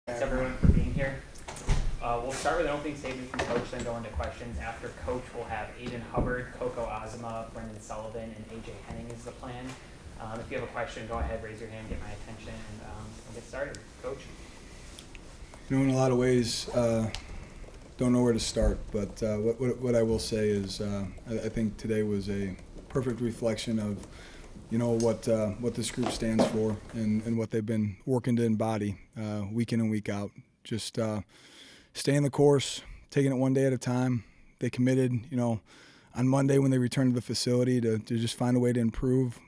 Thanks everyone for being here. We'll start with an opening statement from Coach, then go into questions. After Coach, we'll have Aiden Hubbard, Coco Azama, Brendan Sullivan, and AJ Henning is the plan. If you have a question, go ahead, raise your hand, get my attention, and we'll get started. Coach? In a lot of ways, don't know where to start, but what I will say is I think today was a perfect reflection of what this group stands for and what they've been working to embody week in and week out. Just staying the course, taking it one day at a time. They committed, on Monday when they returned to the facility to just find a way to improve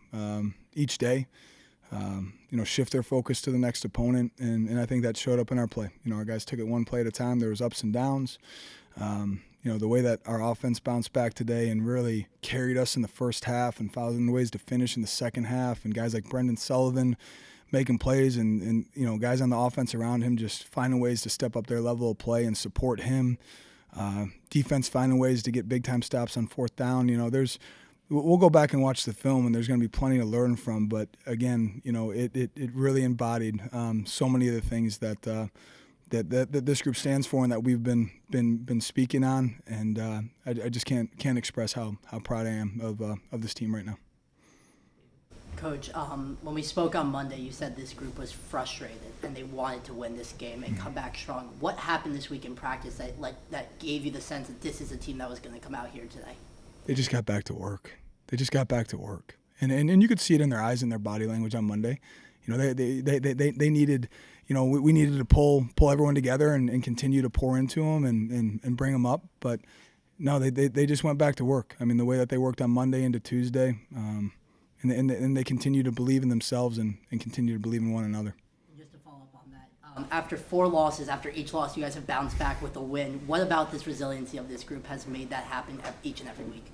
each day. Shift their focus to the next opponent, and I think that showed up in our play. Our guys took it one play at a time. There was ups and downs. The way that our offense bounced back today and really carried us in the first half and found ways to finish in the second half, and guys like Brendan Sullivan making plays and guys on the offense around him just finding ways to step up their level of play and support him. Defense finding ways to get big-time stops on fourth down. We'll go back and watch the film, and there's going to be plenty to learn from. But again, it really embodied so many of the things that this group stands for and that we've been speaking on. And I just can't express how proud I am of this team right now. Coach, when we spoke on Monday, you said this group was frustrated and they wanted to win this game and come back strong. What happened this week in practice that gave you the sense that this is a team that was going to come out here today? They just got back to work. And you could see it in their eyes and their body language on Monday. They needed, we needed to pull everyone together and continue to pour into them and bring them up. But no, they just went back to work. I mean, the way that they worked on Monday into Tuesday, and they continue to believe in themselves and continue to believe in one another. Just to follow up on that, after 4 losses, after each loss, you guys have bounced back with a win. What about this resiliency of this group has made that happen each and every week?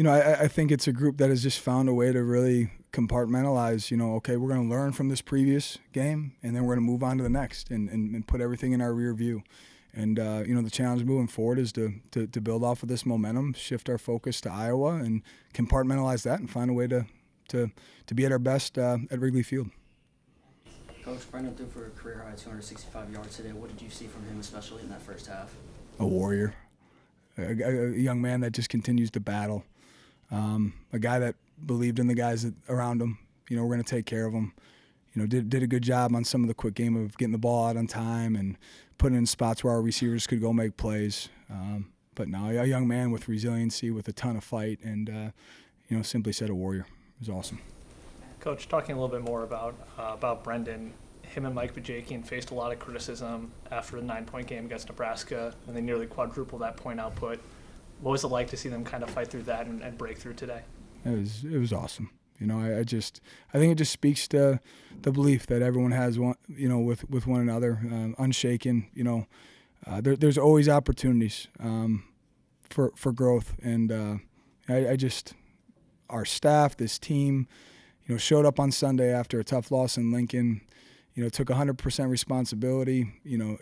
I think it's a group that has just found a way to really compartmentalize, okay, we're going to learn from this previous game, and then we're going to move on to the next and put everything in our rear view. And, the challenge moving forward is to build off of this momentum, shift our focus to Iowa, and compartmentalize that and find a way to be at our best at Wrigley Field. Coach, Brendan threw for a career-high 265 yards today. What did you see from him, especially in that first half? A warrior, a young man that just continues to battle. A guy that believed in the guys around him. We're going to take care of him. Did a good job on some of the quick game of getting the ball out on time and putting in spots where our receivers could go make plays. But now a young man with resiliency, with a ton of fight, and simply said a warrior. It was awesome. Coach, talking a little bit more about Brendan, him and Mike Bajakian faced a lot of criticism after the 9-point game against Nebraska, and they nearly quadrupled that point output. What was it like to see them kind of fight through that and break through today? It was awesome. I think it just speaks to the belief that everyone has with one another, unshaken. There's always opportunities for growth, and our staff, this team, showed up on Sunday after a tough loss in Lincoln. Took 100% responsibility,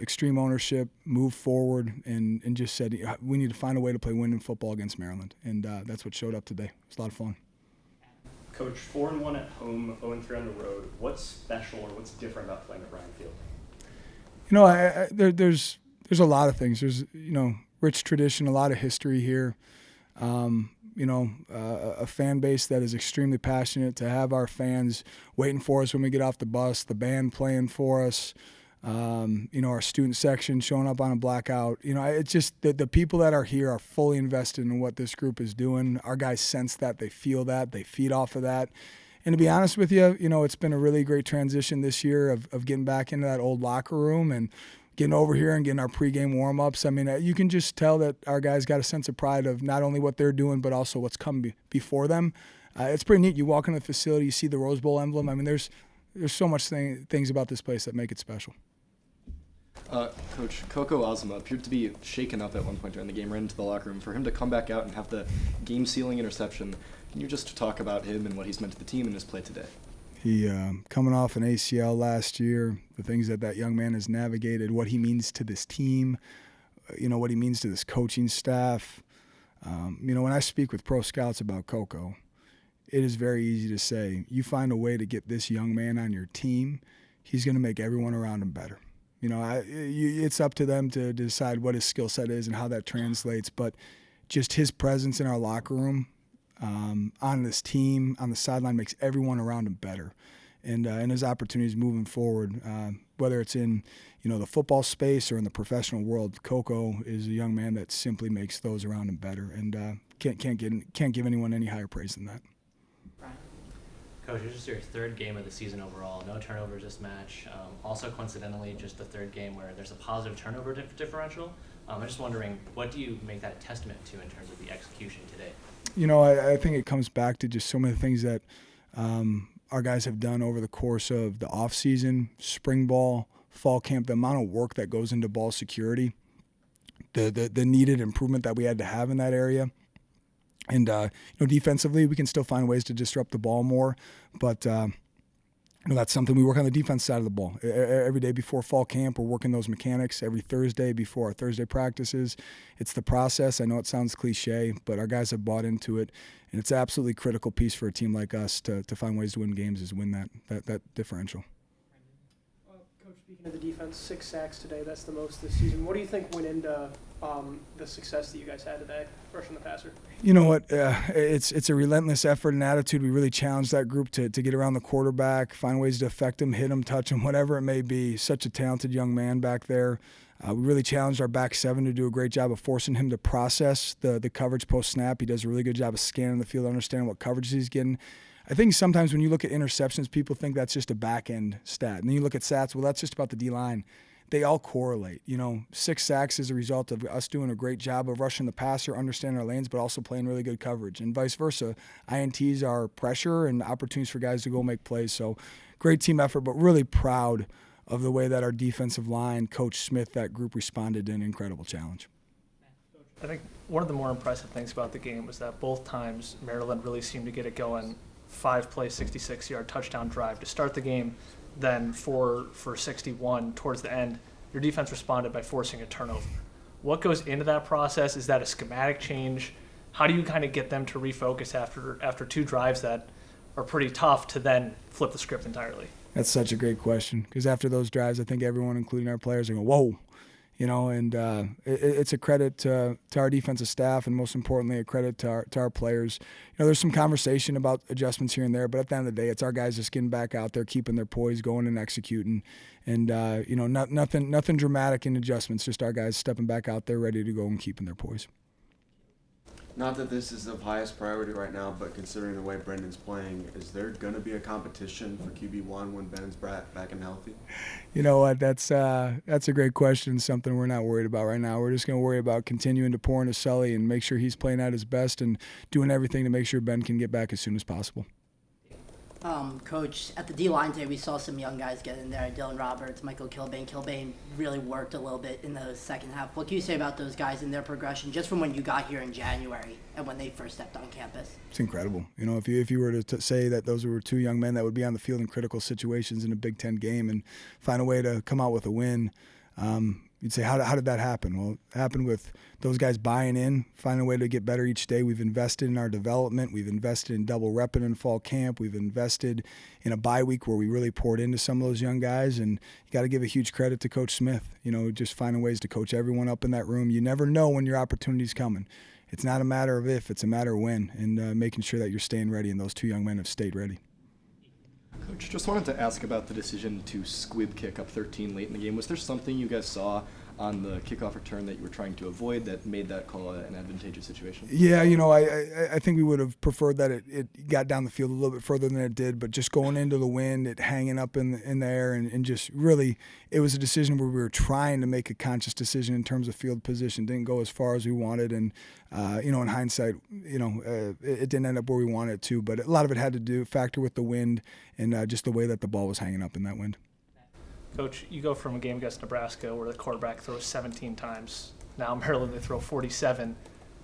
extreme ownership, moved forward, and just said, we need to find a way to play winning football against Maryland. And that's what showed up today. It was a lot of fun. Coach, 4-1 at home, 0-3 on the road. What's special or what's different about playing at Braun Field? There's a lot of things. There's, rich tradition, a lot of history here. A fan base that is extremely passionate, to have our fans waiting for us when we get off the bus, the band playing for us, our student section showing up on a blackout. It's just the people that are here are fully invested in what this group is doing. Our guys sense that, they feel that, they feed off of that. And to be honest with you, it's been a really great transition this year of getting back into that old locker room and getting over here and getting our pregame warm-ups. I mean, you can just tell that our guys got a sense of pride of not only what they're doing, but also what's come before them. It's pretty neat. You walk into the facility, you see the Rose Bowl emblem. I mean, there's so much things about this place that make it special. Coach, Coco Azama appeared to be shaken up at one point during the game, ran into the locker room. For him to come back out and have the game-sealing interception, can you just talk about him and what he's meant to the team in his play today? He coming off an ACL last year, the things that young man has navigated, what he means to this team, what he means to this coaching staff. When I speak with pro scouts about Coco, it is very easy to say, you find a way to get this young man on your team, he's going to make everyone around him better. It's up to them to decide what his skill set is and how that translates. But just his presence in our locker room, on this team, on the sideline, makes everyone around him better. And his opportunities moving forward, whether it's in the football space or in the professional world, Coco is a young man that simply makes those around him better, and can't give anyone any higher praise than that. Coach, this is your third game of the season overall. No turnovers this match. Also, coincidentally, just the third game where there's a positive turnover differential. I'm just wondering, what do you make that testament to in terms of the execution today? I think it comes back to just so many things that our guys have done over the course of the offseason, spring ball, fall camp, the amount of work that goes into ball security, the needed improvement that we had to have in that area. And, defensively, we can still find ways to disrupt the ball more. But, that's something we work on the defense side of the ball. Every day before fall camp, we're working those mechanics. Every Thursday before our Thursday practices, it's the process. I know it sounds cliche, but our guys have bought into it. And it's an absolutely critical piece for a team like us to find ways to win games is win that differential. Coach, speaking of the defense, 6 sacks today. That's the most this season. What do you think went into the success that you guys had today, rushing the passer? You know what? It's a relentless effort and attitude. We really challenge that group to get around the quarterback, find ways to affect him, hit him, touch him, whatever it may be. Such a talented young man back there. We really challenged our back seven to do a great job of forcing him to process the coverage post-snap. He does a really good job of scanning the field, understanding what coverage he's getting. I think sometimes when you look at interceptions, people think that's just a back-end stat. And then you look at stats, well, that's just about the D-line. They all correlate. 6 sacks is a result of us doing a great job of rushing the passer, understanding our lanes, but also playing really good coverage. And vice versa. INTs are pressure and opportunities for guys to go make plays. So great team effort, but really proud of the way that our defensive line, Coach Smith, that group responded to an incredible challenge. I think one of the more impressive things about the game was that both times Maryland really seemed to get it going. 5-play, 66-yard touchdown drive to start the game, then 4 for 61 towards the end. Your defense responded by forcing a turnover. What goes into that process? Is that a schematic change? How do you kind of get them to refocus after 2 drives that are pretty tough to then flip the script entirely? That's such a great question because after those drives, I think everyone, including our players, are going, whoa. And it's a credit to our defensive staff and most importantly, a credit to our players. There's some conversation about adjustments here and there, but at the end of the day, it's our guys just getting back out there, keeping their poise, going and executing. And, nothing dramatic in adjustments, just our guys stepping back out there ready to go and keeping their poise. Not that this is of highest priority right now, but considering the way Brendan's playing, is there going to be a competition for QB1 when Ben's back and healthy? You know what? That's a great question. Something we're not worried about right now. We're just going to worry about continuing to pour into Sully and make sure he's playing at his best and doing everything to make sure Ben can get back as soon as possible. Coach, at the D-line today, we saw some young guys get in there. Dylan Roberts, Michael Kilbane. Kilbane really worked a little bit in the second half. What can you say about those guys and their progression just from when you got here in January and when they first stepped on campus? It's incredible. If you were to say that those were 2 young men that would be on the field in critical situations in a Big Ten game and find a way to come out with a win, you'd say, how did that happen? Well, it happened with those guys buying in, finding a way to get better each day. We've invested in our development. We've invested in double repping in fall camp. We've invested in a bye week where we really poured into some of those young guys. And you got to give a huge credit to Coach Smith, just finding ways to coach everyone up in that room. You never know when your opportunity's coming. It's not a matter of if, it's a matter of when, and making sure that you're staying ready, and those 2 young men have stayed ready. Coach, just wanted to ask about the decision to squib kick up 13 late in the game. Was there something you guys saw on the kickoff return that you were trying to avoid that made that call an advantageous situation? Yeah, I think we would have preferred that it got down the field a little bit further than it did, but just going into the wind, it hanging up in the air, and just really, it was a decision where we were trying to make a conscious decision in terms of field position. Didn't go as far as we wanted, and in hindsight, it didn't end up where we wanted it to, but a lot of it had to factor with the wind and just the way that the ball was hanging up in that wind. Coach, you go from a game against Nebraska where the quarterback throws 17 times. Now Maryland, they throw 47.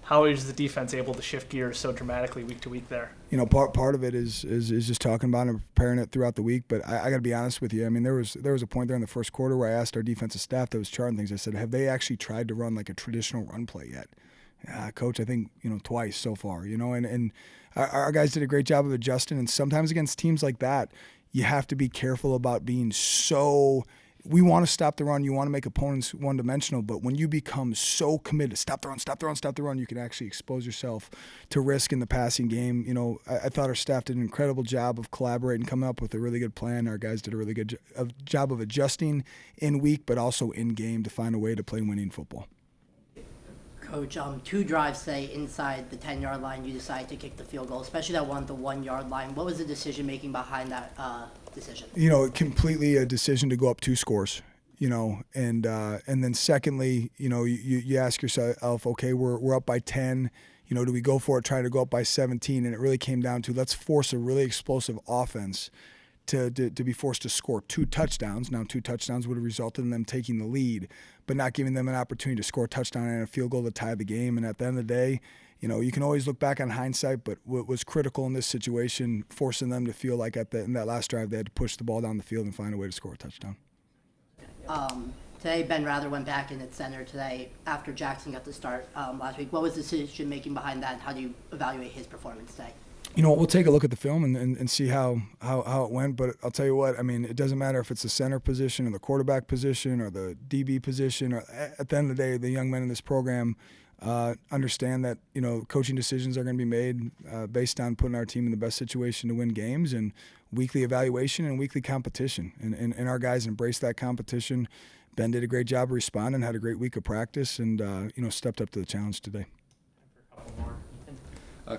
How is the defense able to shift gears so dramatically week to week there? Part of it is just talking about it and preparing it throughout the week. But I got to be honest with you. I mean, there was a point there in the first quarter where I asked our defensive staff that was charting things. I said, have they actually tried to run like a traditional run play yet? Coach, I think, twice so far, and our guys did a great job of adjusting. And sometimes against teams like that, you have to be careful about being so we want to stop the run. You want to make opponents one-dimensional, but when you become so committed, stop the run, you can actually expose yourself to risk in the passing game. I thought our staff did an incredible job of collaborating, coming up with a really good plan. Our guys did a really good job of adjusting in week, but also in game to find a way to play winning football. Coach, 2 drives today inside the 10-yard line. You decided to kick the field goal, especially that one at the 1-yard line. What was the decision-making behind that decision? Completely a decision to go up 2 scores. And then secondly, you ask yourself, okay, we're up by 10. Do we go for it, try to go up by 17? And it really came down to let's force a really explosive offense to be forced to score 2 touchdowns. Now, 2 touchdowns would have resulted in them taking the lead, but not giving them an opportunity to score a touchdown and a field goal to tie the game. And at the end of the day, you can always look back on hindsight, but what was critical in this situation, forcing them to feel like in that last drive they had to push the ball down the field and find a way to score a touchdown. Today, Ben Rather went back in at center today after Jackson got the start last week. What was the decision-making behind that, and how do you evaluate his performance today? We'll take a look at the film and see how it went. But I'll tell you what, it doesn't matter if it's the center position or the quarterback position or the DB position. Or at the end of the day, the young men in this program understand that, coaching decisions are going to be made based on putting our team in the best situation to win games and weekly evaluation and weekly competition. And our guys embrace that competition. Ben did a great job of responding, had a great week of practice, and, stepped up to the challenge today.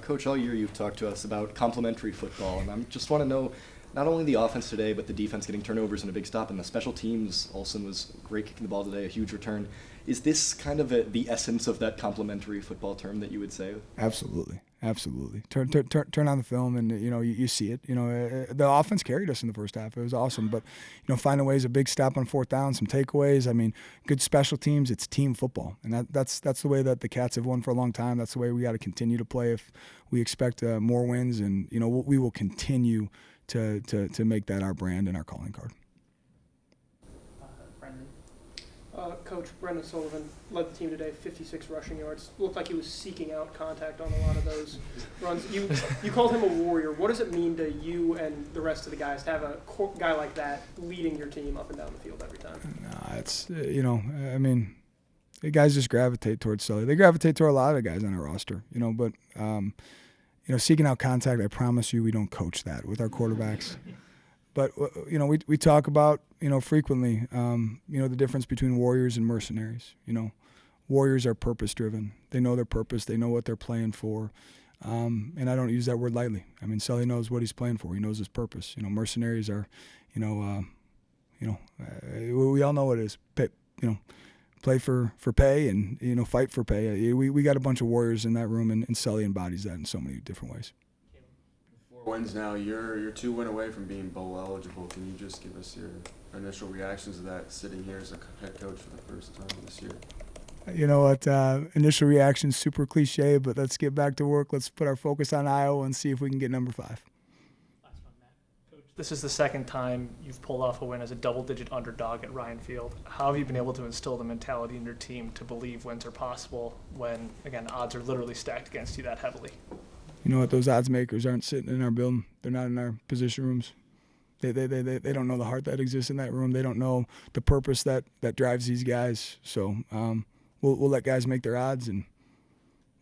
Coach, all year you've talked to us about complementary football, and I just want to know not only the offense today, but the defense getting turnovers and a big stop, and the special teams. Olsen was great kicking the ball today, a huge return. Is this kind of the essence of that complementary football term that you would say? Absolutely. Turn on the film and you see it. The offense carried us in the first half. It was awesome, but finding ways, a big stop on 4th down, some takeaways. Good special teams. It's team football, and that's the way that the Cats have won for a long time. That's the way we got to continue to play if we expect more wins, and we will continue to make that our brand and our calling card. Coach, Brendan Sullivan led the team today, 56 rushing yards. Looked like he was seeking out contact on a lot of those runs. You called him a warrior. What does it mean to you and the rest of the guys to have a guy like that leading your team up and down the field every time? No, it's, the guys just gravitate towards Sully. They gravitate toward a lot of guys on our roster, but, seeking out contact, I promise you we don't coach that with our quarterbacks. But, we talk about, frequently, the difference between warriors and mercenaries. Warriors are purpose-driven. They know their purpose. They know what they're playing for. And I don't use that word lightly. Sully knows what he's playing for. He knows his purpose. Mercenaries are, we all know what it is. Play for pay and, fight for pay. We got a bunch of warriors in that room, and Sully embodies that in so many different ways. 4 wins now. You're 2 wins away from being bowl eligible. Can you just give us your initial reactions to that, sitting here as a head coach for the first time this year? You know what? Initial reactions super cliche, but let's get back to work. Let's put our focus on Iowa and see if we can get number 5. Last one, Matt. Coach, this is the second time you've pulled off a win as a double-digit underdog at Ryan Field. How have you been able to instill the mentality in your team to believe wins are possible when, again, odds are literally stacked against you that heavily? You know what? Those odds makers aren't sitting in our building. They're not in our position rooms. They don't know the heart that exists in that room. They don't know the purpose that drives these guys. So we'll let guys make their odds, and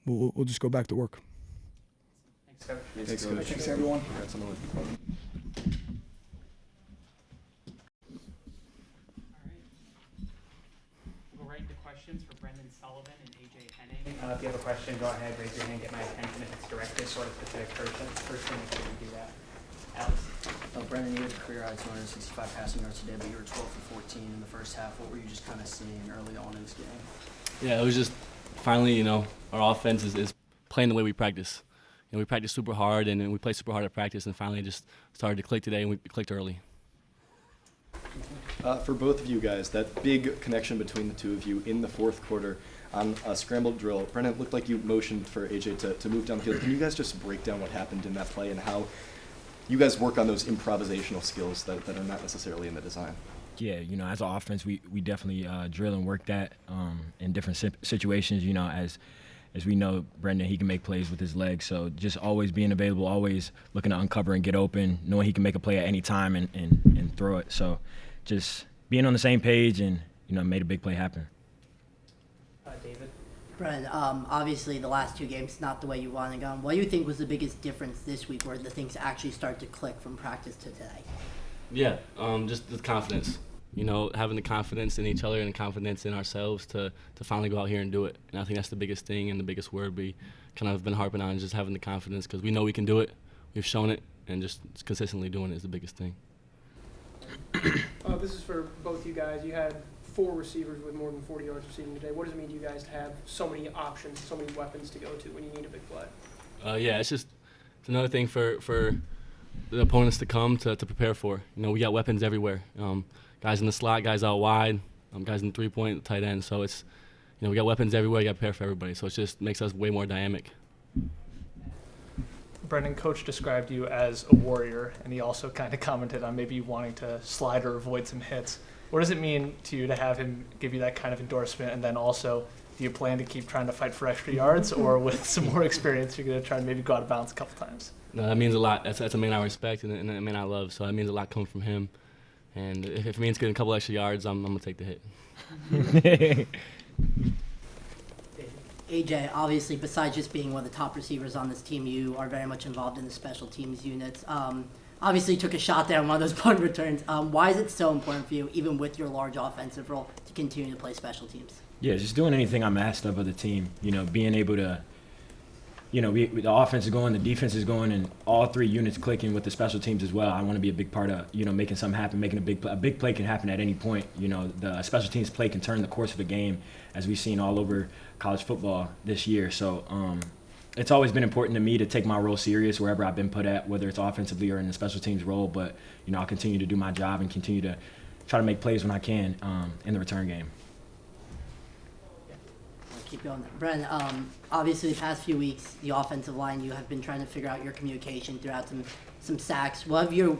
we'll just go back to work. Thanks, Coach. Thanks, Coach. Thanks, everyone. Congrats on the win. All right. We'll go right into questions for Brendan Sullivan and AJ Henning. If you have a question, go ahead, raise your hand, get my attention. If it's directed toward a specific person, you can do that. Alex? Brendan, you had a career-high 265 passing yards today, but you were 12 for 14 in the first half. What were you just kind of seeing early on in this game? Yeah, it was just finally, our offense is playing the way we practice. We practice super hard, and we play super hard at practice, and finally it just started to click today, and we clicked early. For both of you guys, that big connection between the two of you in the fourth quarter on a scrambled drill, Brendan, it looked like you motioned for AJ to move down the field. Can you guys just break down what happened in that play and how you guys work on those improvisational skills that are not necessarily in the design? Yeah, as an offense, we definitely drill and work that in different situations. As we know, Brendan, he can make plays with his legs. So just always being available, always looking to uncover and get open, knowing he can make a play at any time and throw it. So just being on the same page and, made a big play happen. David? Brennan, obviously the last 2 games not the way you wanted to go. What do you think was the biggest difference this week where the things actually start to click from practice to today? Yeah, just the confidence. Having the confidence in each other and the confidence in ourselves to finally go out here and do it. And I think that's the biggest thing and the biggest word we kind of been harping on, just having the confidence because we know we can do it. We've shown it, and just consistently doing it is the biggest thing. This is for both you guys. You had 4 receivers with more than 40 yards receiving today. What does it mean to you guys to have so many options, so many weapons to go to when you need a big play? Yeah, it's another thing for the opponents to come to prepare for. We got weapons everywhere. Guys in the slot, guys out wide, guys in the 3-point, tight end. So it's, we got weapons everywhere. You got to prepare for everybody. So it just makes us way more dynamic. Brendan, Coach described you as a warrior, and he also kind of commented on maybe you wanting to slide or avoid some hits. What does it mean to you to have him give you that kind of endorsement? And then also, do you plan to keep trying to fight for extra yards, or with some more experience, you're going to try and maybe go out of bounds a couple times? No, that means a lot. That's a man I respect and a man I love. So that means a lot coming from him. And if it means getting a couple extra yards, I'm going to take the hit. AJ, obviously, besides just being one of the top receivers on this team, you are very much involved in the special teams units. Obviously, you took a shot there on one of those punt returns. Why is it so important for you, even with your large offensive role, to continue to play special teams? Yeah, just doing anything I'm asked of the team. Being able to, the offense is going, the defense is going, and all 3 units clicking with the special teams as well. I want to be a big part of, making something happen, making a big play. A big play can happen at any point. The special teams play can turn the course of a game, as we've seen all over college football this year. So it's always been important to me to take my role serious wherever I've been put at, whether it's offensively or in the special teams role. But, I'll continue to do my job and continue to try to make plays when I can in the return game. Keep going. Brennan, obviously the past few weeks, the offensive line, you have been trying to figure out your communication throughout some sacks. What have you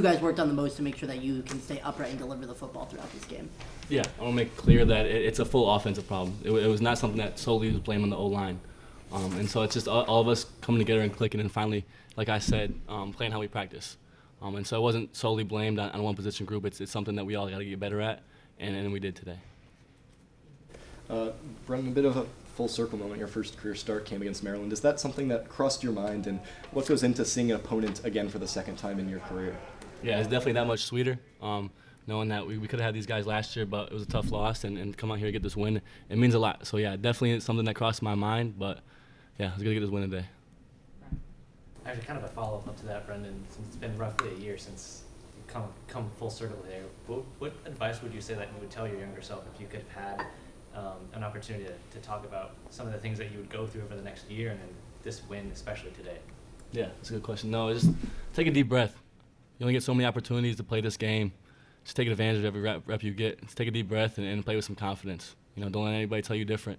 guys worked on the most to make sure that you can stay upright and deliver the football throughout this game? Yeah, I want to make clear that it's a full offensive problem. It was not something that solely was blamed on the O-line. And so it's just all of us coming together and clicking and finally, like I said, playing how we practice. And so it wasn't solely blamed on one position group. It's something that we all got to get better at, and we did today. Brendan, a bit of a full circle moment. Your first career start came against Maryland. Is that something that crossed your mind, and what goes into seeing an opponent again for the second time in your career? Yeah, it's definitely that much sweeter. Knowing that we could have had these guys last year, but it was a tough loss, and come out here to get this win, it means a lot. So yeah, definitely something that crossed my mind, but yeah, I was gonna get this win today. Actually, kind of a follow-up to that, Brendan, since it's been roughly a year since you come full circle there, what advice would you say that you would tell your younger self if you could have had an opportunity to talk about some of the things that you would go through over the next year, and then this win especially today? Yeah, that's a good question. No, just take a deep breath. You only get so many opportunities to play this game. Just take advantage of every rep you get. Just take a deep breath and play with some confidence. Don't let anybody tell you different.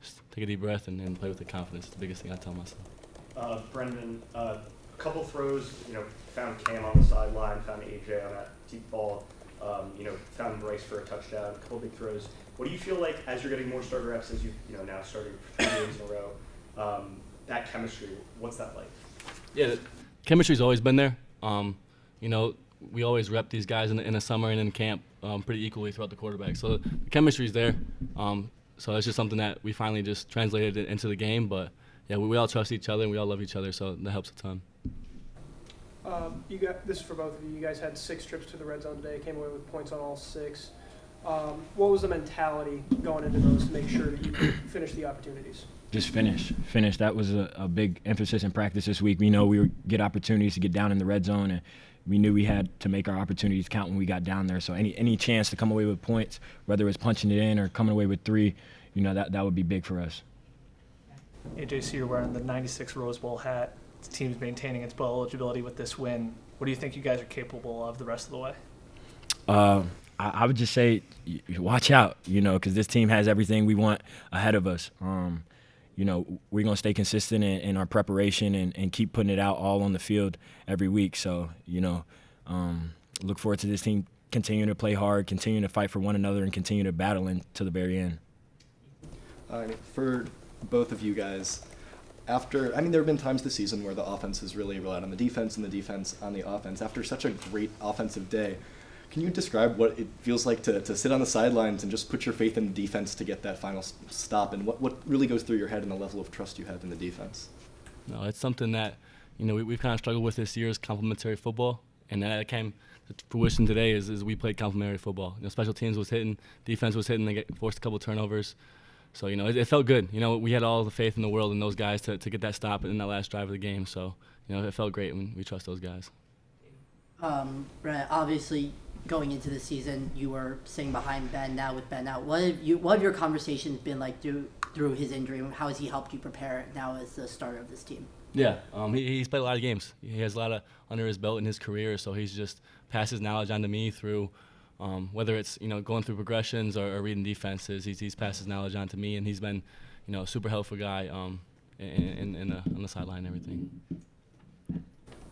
Just take a deep breath and play with the confidence. It's the biggest thing I tell myself. Brendan, a couple throws, found Cam on the sideline, found AJ on that deep ball, found Bryce for a touchdown, a couple big throws. What do you feel like as you're getting more starter reps, as you've now started 3 games in a row, that chemistry, what's that like? Yeah, the chemistry's always been there. We always rep these guys in the summer and in camp pretty equally throughout the quarterback. So the chemistry's there. So it's just something that we finally just translated into the game. But yeah, we all trust each other and we all love each other, so that helps a ton. This is for both of you. You guys had 6 trips to the red zone today, came away with points on all 6. What was the mentality going into those to make sure that you could finish the opportunities? Just finish. That was a big emphasis in practice this week. We know we would get opportunities to get down in the red zone, and we knew we had to make our opportunities count when we got down there. So any chance to come away with points, whether it's punching it in or coming away with 3, that would be big for us. AJ, so you're wearing the 96 Rose Bowl hat. The team's maintaining its bowl eligibility with this win. What do you think you guys are capable of the rest of the way? I would just say watch out, because this team has everything we want ahead of us. We're going to stay consistent in our preparation and keep putting it out all on the field every week. So, look forward to this team continuing to play hard, continuing to fight for one another, and continue to battle to the very end. For both of you guys, there have been times this season where the offense has really relied on the defense and the defense on the offense. After such a great offensive day, Can you describe what it feels like to sit on the sidelines and just put your faith in the defense to get that final stop, and what really goes through your head and the level of trust you have in the defense? No, it's something that, we've kind of struggled with this year is complementary football, and that came to fruition today is we played complementary football. Special teams was hitting, defense was hitting, they forced a couple turnovers. So, it felt good. We had all the faith in the world in those guys to get that stop in that last drive of the game. So, it felt great when we trust those guys. Brett, obviously going into the season, you were sitting behind Ben. Now with Ben out, what have your conversations been like through his injury? How has he helped you prepare now as the starter of this team? Yeah, he's played a lot of games. He has a lot under his belt in his career, so he's just passed his knowledge on to me through whether it's going through progressions or reading defenses. He's passed his knowledge on to me, and he's been a super helpful guy on the sideline and everything.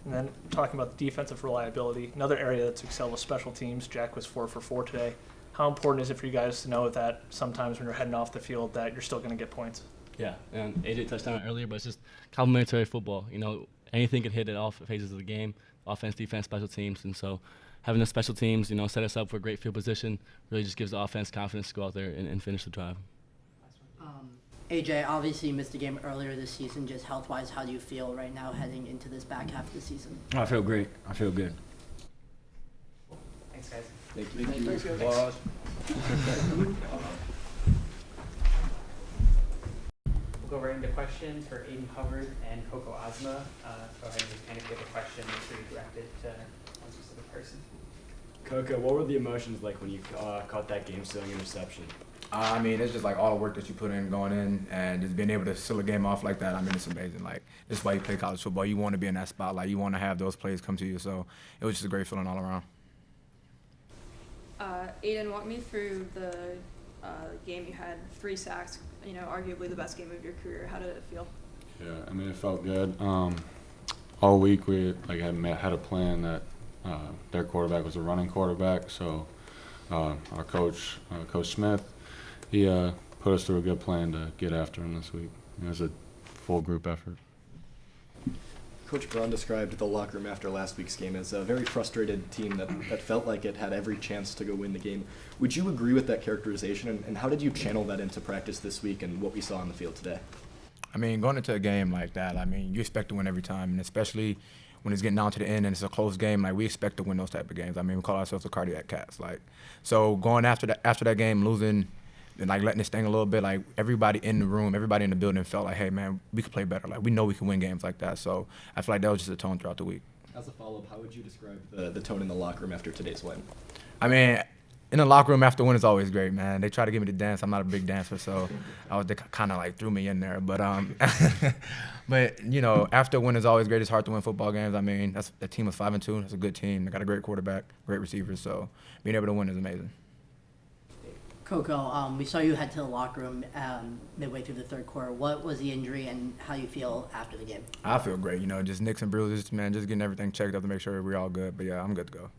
And then talking about the defensive reliability, another area that's excelled with special teams. Jack was 4 for 4 today. How important is it for you guys to know that sometimes when you're heading off the field that you're still going to get points? Yeah, and AJ touched on it earlier, but it's just complementary football. Anything can hit at all phases of the game, offense, defense, special teams. And so having the special teams, set us up for a great field position really just gives the offense confidence to go out there and finish the drive. AJ, obviously you missed a game earlier this season. Just health-wise, how do you feel right now heading into this back half of the season? I feel great. I feel good. Thanks, guys. Thank you. Thanks, guys. We'll go right into questions for Aiden Hubbard and Coco Ozma. Go ahead and just kind of give a question that's really directed to one specific person. Coco, what were the emotions like when you caught that game-sealing interception? I mean, it's just like all the work that you put in going in, and just being able to seal a game off like that. I mean, it's amazing. Like, this is why you play college football. You want to be in that spotlight. You want to have those plays come to you. So it was just a great feeling all around. Aiden, walk me through the game. You had 3 sacks. Arguably the best game of your career. How did it feel? Yeah, I mean, it felt good. All week we had a plan that their quarterback was a running quarterback. So our coach, Coach Smith, he put us through a good plan to get after him this week. It was a full group effort. Coach Braun described the locker room after last week's game as a very frustrated team that felt like it had every chance to go win the game. Would you agree with that characterization, and how did you channel that into practice this week and what we saw on the field today? I mean, going into a game like that, I mean, you expect to win every time, and especially when it's getting down to the end and it's a close game, like, we expect to win those type of games. I mean, we call ourselves the Cardiac Cats. Like, so going after that game, losing and like letting it sting a little bit, like, everybody in the room, everybody in the building felt like, hey man, we could play better. Like, we know we can win games like that. So I feel like that was just a tone throughout the week. As a follow-up, how would you describe the tone in the locker room after today's win? I mean, in the locker room after win is always great, man. They try to get me to dance. I'm not a big dancer, so they kind of like threw me in there. But but after win is always great. It's hard to win football games. I mean, that's a team of 5-2. That's a good team. They got a great quarterback, great receivers. So being able to win is amazing. Coco, we saw you head to the locker room midway through the third quarter. What was the injury and how you feel after the game? I feel great. Just nicks and bruises, man. Just getting everything checked up to make sure we're all good. But yeah, I'm good to go.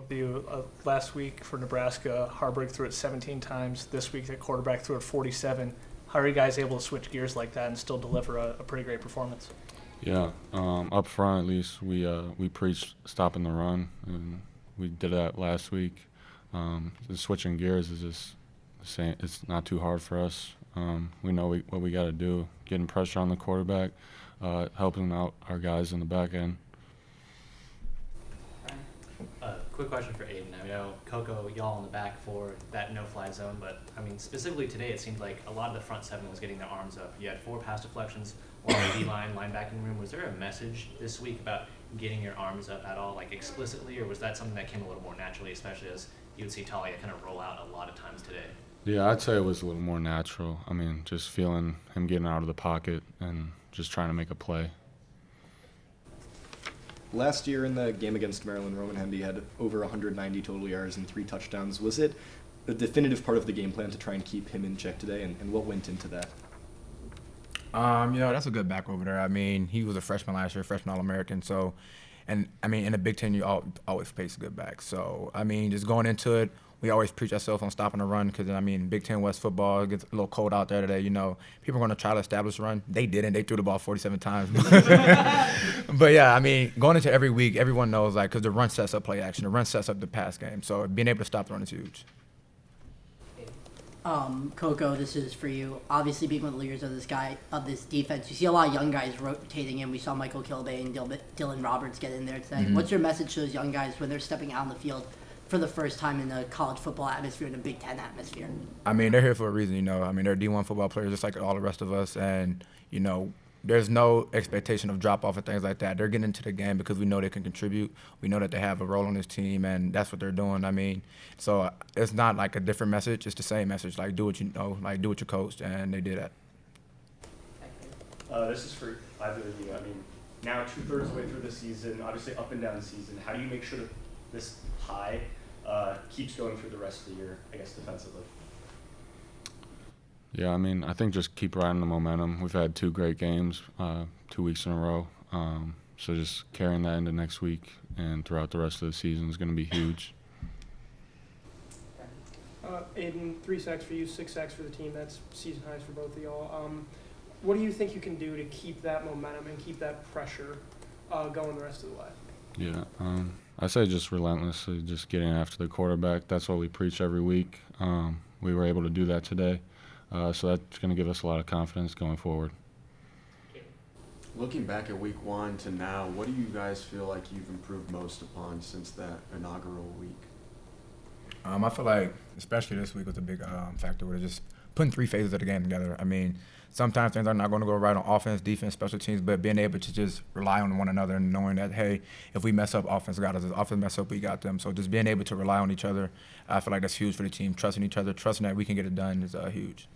You last week for Nebraska, Harburg threw it 17 times. This week, the quarterback threw it 47. How are you guys able to switch gears like that and still deliver a pretty great performance? Yeah, up front at least we preached stopping the run, and we did that last week. Just switching gears is just saying it's not too hard for us. We know what we got to do, getting pressure on the quarterback, helping out our guys in the back end. Quick question for Aiden. I know Coco, y'all in the back for that no-fly zone, but I mean specifically today, it seemed like a lot of the front 7 was getting their arms up. You had 4 pass deflections along the D-line, linebacking room. Was there a message this week about getting your arms up at all, like explicitly, or was that something that came a little more naturally, especially as you would see Talia kind of roll out a lot of times today? Yeah, I'd say it was a little more natural. I mean, just feeling him getting out of the pocket and just trying to make a play. Last year in the game against Maryland, Roman Hemby had over 190 total yards and 3 touchdowns. Was it a definitive part of the game plan to try and keep him in check today, and what went into that? That's a good back over there. I mean, he was a freshman last year, freshman All-American. So, and I mean, in the Big Ten, you always face a good back. So, I mean, just going into it, we always preach ourselves on stopping the run because, I mean, Big Ten West football, it gets a little cold out there today. People are going to try to establish a run. They didn't. They threw the ball 47 times. But yeah, I mean, going into every week, everyone knows like because the run sets up play action, the run sets up the pass game. So being able to stop the run is huge. Coco, this is for you. Obviously, being one of the leaders of this defense, you see a lot of young guys rotating in. We saw Michael Kilbay and Dylan Roberts get in there today. Mm-hmm. What's your message to those young guys when they're stepping out on the field for the first time in a college football atmosphere, in a Big Ten atmosphere? I mean, they're here for a reason, you know. I mean, they're D1 football players just like all the rest of us, and you know, there's no expectation of drop off and things like that. They're getting into the game because we know they can contribute. We know that they have a role on this team, and that's what they're doing. I mean, so it's not like a different message. It's the same message. Like, do what you know, like, do what you coached, and they did that. This is for either of you. I mean, now 2/3 of the way through the season, obviously up and down the season. How do you make sure that this high keeps going through the rest of the year, I guess, defensively? Yeah, I mean, I think just keep riding the momentum. We've had 2 great games, 2 weeks in a row. So just carrying that into next week and throughout the rest of the season is going to be huge. Aiden, 3 sacks for you, 6 sacks for the team. That's season highs for both of y'all. What do you think you can do to keep that momentum and keep that pressure going the rest of the way? Yeah, I say just relentlessly, just getting after the quarterback. That's what we preach every week. We were able to do that today. So that's going to give us a lot of confidence going forward. Looking back at week 1 to now, what do you guys feel like you've improved most upon since that inaugural week? I feel like, especially this week, was a big factor with just putting 3 phases of the game together. I mean, sometimes things are not going to go right on offense, defense, special teams, but being able to just rely on one another and knowing that, hey, if we mess up, offense got us. If offense mess up, we got them. So just being able to rely on each other, I feel like that's huge for the team. Trusting each other, trusting that we can get it done is huge.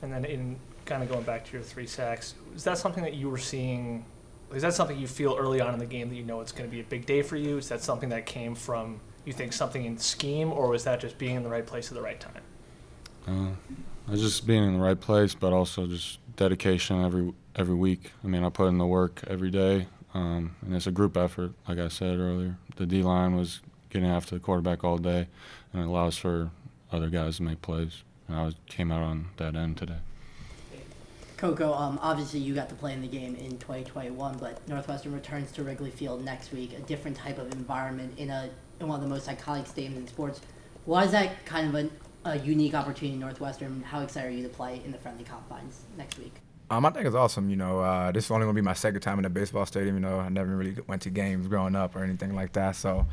And then in kind of going back to your 3 sacks, is that something that you were seeing? Is that something you feel early on in the game that you know it's going to be a big day for you? Is that something that came from, you think, something in scheme, or was that just being in the right place at the right time? Just being in the right place, but also just dedication every week. I mean, I put in the work every day, and it's a group effort, like I said earlier. The D-line was getting after the quarterback all day, and it allows for other guys to make plays. And I came out on that end today. Coco, obviously you got to play in the game in 2021, but Northwestern returns to Wrigley Field next week, a different type of environment in one of the most iconic stadiums in sports. Why is that kind of a unique opportunity in Northwestern? How excited are you to play in the friendly confines next week? I think it's awesome. You know, this is only going to be my second time in a baseball stadium. You know, I never really went to games growing up or anything like that. So,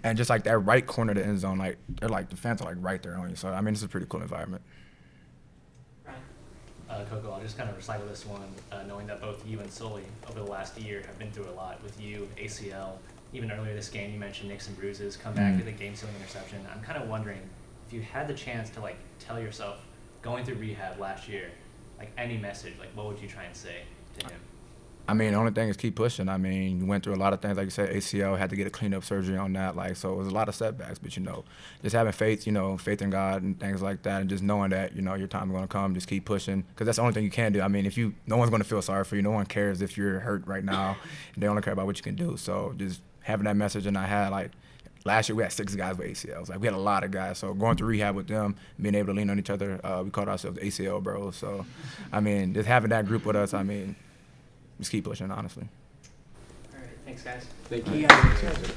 and just like that right corner of the end zone, like they're like the fans are like right there on you. So I mean, it's a pretty cool environment. Coco, I'll just kind of recycle this one, knowing that both you and Sully over the last year have been through a lot with you, ACL. Even earlier this game, you mentioned nicks and bruises, come back to the game-sealing interception. I'm kind of wondering if you had the chance to like tell yourself going through rehab last year, like any message, like what would you try and say to him? I mean, the only thing is keep pushing. I mean, you went through a lot of things, like you said, ACL, had to get a cleanup surgery on that. Like, so it was a lot of setbacks, but, you know, just having faith, you know, faith in God and things like that, and just knowing that, you know, your time's going to come, just keep pushing, because that's the only thing you can do. I mean, no one's going to feel sorry for you. No one cares if you're hurt right now. They only care about what you can do. So just having that message, and I had, like, last year we had 6 guys with ACLs. Like, we had a lot of guys. So going through rehab with them, being able to lean on each other, we called ourselves ACL bros. So, I mean, just having that group with us, I mean, just keep pushing, honestly. All right, thanks, guys. Thank You you. guys.